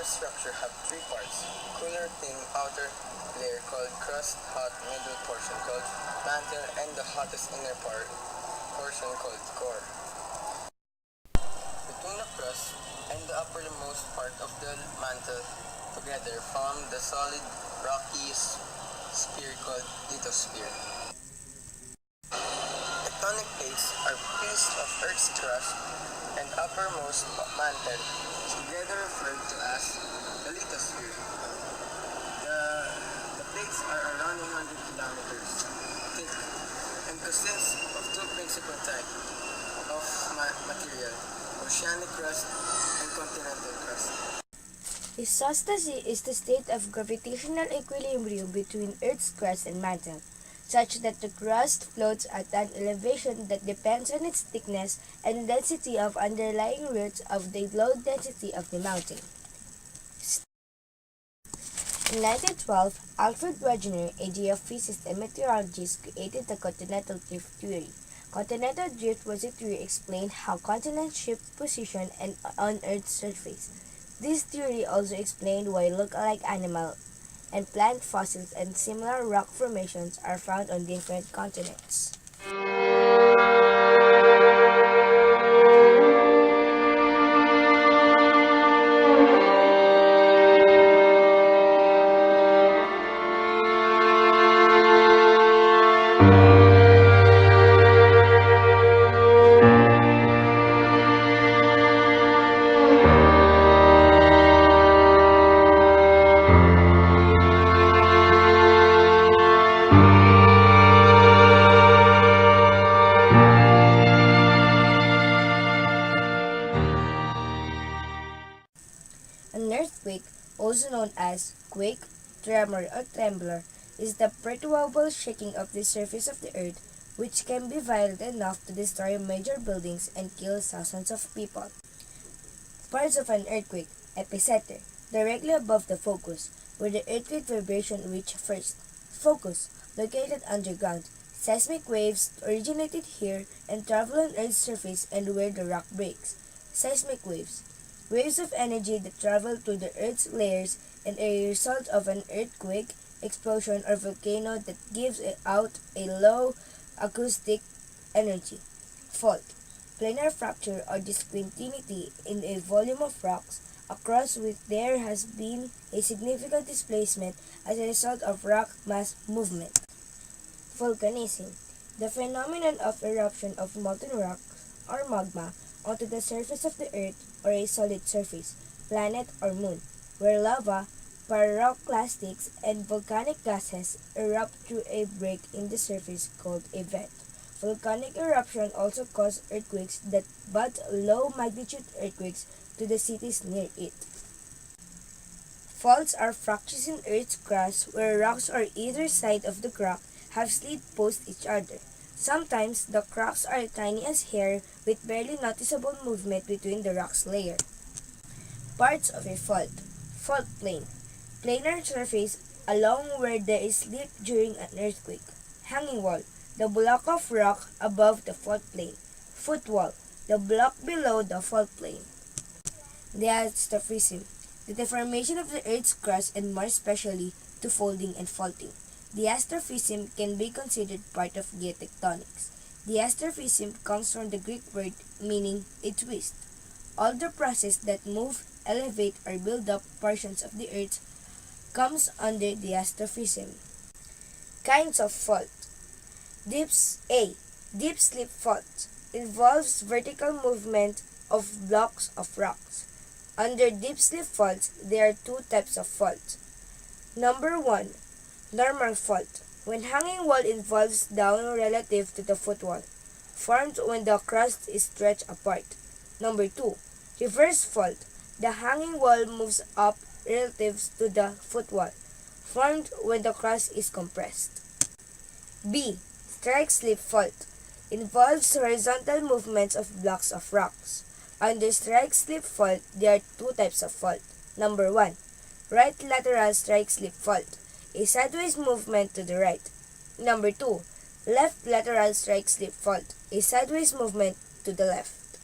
structure have three parts: cooler, thin outer layer called crust, hot middle portion called mantle, and the hottest inner portion called core. Between the crust and the uppermost part of the mantle together form the solid rocky sphere called lithosphere. Tectonic plates are pieces of Earth's crust and uppermost mantle, together referred to as the lithosphere. The plates are around 100 kilometers thick and consist of two principal types of material: oceanic crust and continental crust. Isostasy is the state of gravitational equilibrium between Earth's crust and mantle, such that the crust floats at an elevation that depends on its thickness and density of underlying roots of the low density of the mountain. In 1912, Alfred Wegener, a geophysicist and meteorologist, created the continental drift theory. Continental drift was a theory explained how continents shift position on Earth's surface. This theory also explained why look-alike animal and plant fossils and similar rock formations are found on different continents. An earthquake, also known as quake, tremor, or trembler, is the perturbable shaking of the surface of the earth, which can be violent enough to destroy major buildings and kill thousands of people. Parts of an earthquake, epicenter, directly above the focus, where the earthquake vibration reached first. Focus, located underground. Seismic waves originated here and travel on Earth's surface and where the rock breaks. Seismic waves, waves of energy that travel through the Earth's layers and a result of an earthquake, explosion, or volcano that gives out a low acoustic energy. Fault, planar fracture or discontinuity in a volume of rocks across which there has been a significant displacement as a result of rock mass movement. Volcanism, the phenomenon of eruption of molten rock or magma onto the surface of the earth or a solid surface, planet or moon, where lava, pyroclastics, and volcanic gases erupt through a break in the surface called a vent. Volcanic eruption also cause earthquakes but low-magnitude earthquakes to the cities near it. Faults are fractures in Earth's crust where rocks on either side of the crack have slid past each other. Sometimes the cracks are tiny as hair with barely noticeable movement between the rock's layer. Parts of a fault. Fault plane, planar surface along where there is slip during an earthquake. Hanging wall, the block of rock above the fault plane. Footwall, the block below the fault plane. Diastrophism, the deformation of the Earth's crust and more especially to folding and faulting. Diastrophism can be considered part of geotectonics. Diastrophism comes from the Greek word meaning a twist. All the process that move, elevate, or build up portions of the earth comes under diastrophism. Kinds of fault. A. Deep slip fault involves vertical movement of blocks of rocks. Under deep slip faults, there are two types of fault. Number 1. Normal fault, when hanging wall involves down relative to the footwall, formed when the crust is stretched apart. Number 2. Reverse fault, the hanging wall moves up relative to the footwall, formed when the crust is compressed. B. Strike-slip fault, involves horizontal movements of blocks of rocks. Under strike-slip fault, there are two types of fault. Number 1. Right lateral strike-slip fault, a sideways movement to the right. Number 2. Left lateral strike-slip fault, a sideways movement to the left.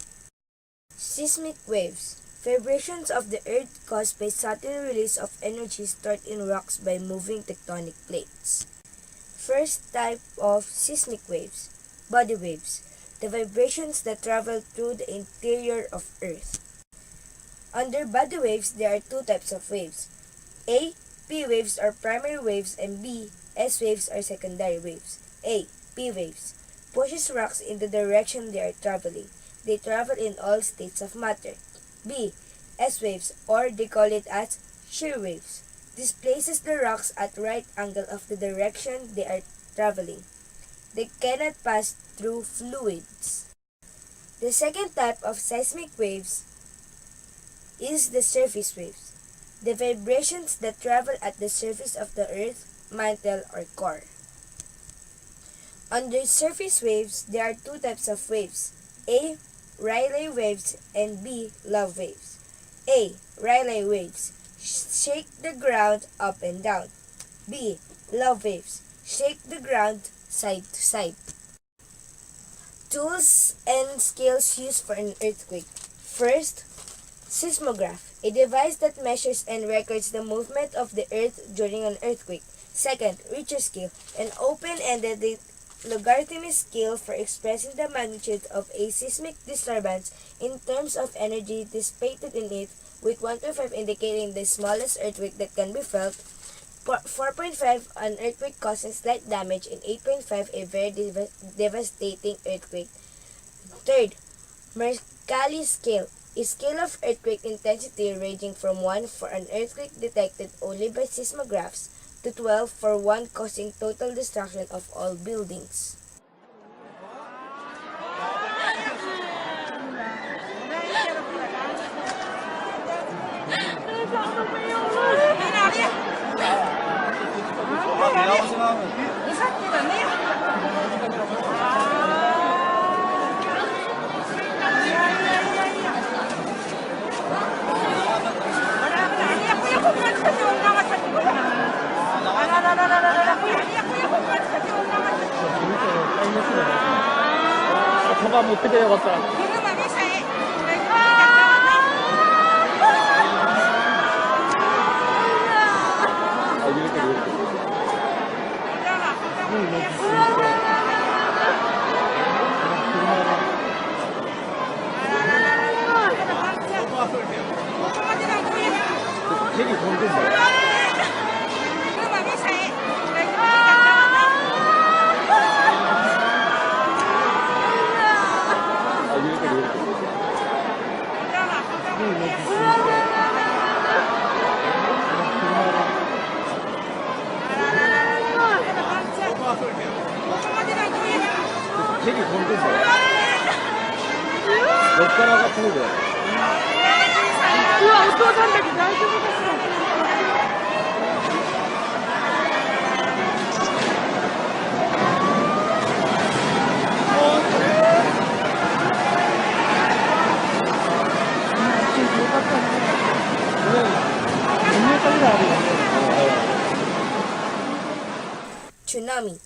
Seismic waves. Vibrations of the Earth caused by sudden release of energy stored in rocks by moving tectonic plates. First type of seismic waves, body waves, the vibrations that travel through the interior of Earth. Under body waves, there are two types of waves. A. P waves are primary waves and B. S waves are secondary waves. A. P waves pushes rocks in the direction they are traveling. They travel in all states of matter. B. S waves, or they call it as shear waves, displaces the rocks at right angle of the direction they are traveling. They cannot pass through fluids. The second type of seismic waves is the surface waves, the vibrations that travel at the surface of the earth, mantle, or core. Under surface waves, there are two types of waves, A. Rayleigh waves and B. Love waves. A. Rayleigh waves shake the ground up and down. B. Love waves shake the ground side to side. Tools and skills used for an earthquake. First, seismograph, a device that measures and records the movement of the earth during an earthquake. Second, Richter scale, an open-ended logarithmic scale for expressing the magnitude of a seismic disturbance in terms of energy dissipated in it, with 1.5 indicating the smallest earthquake that can be felt, 4.5 an earthquake causing slight damage, and 8.5 a very devastating earthquake. Third, Mercalli scale, a scale of earthquake intensity ranging from 1 for an earthquake detected only by seismographs to 12 for one causing total destruction of all buildings. 저가 못 되게 해봤다. 되게 좋은데. 되게 좋은데. 젓가락 같은 거. 우와, 어떠한데? 나 이거 보겠어. Tsunami,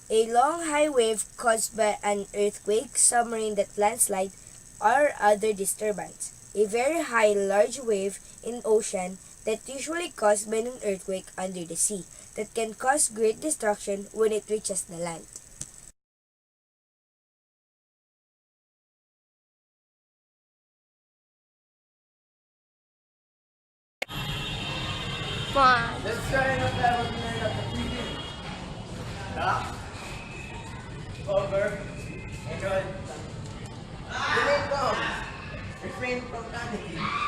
a long high wave caused by an earthquake, submarine that landslide, or other disturbance. A very high, large wave in ocean that usually caused by an earthquake under the sea that can cause great destruction when it reaches the land. Let's try not to have a minute at the beginning. Rock, over, and roll. Delay comes. Refrain from panicking.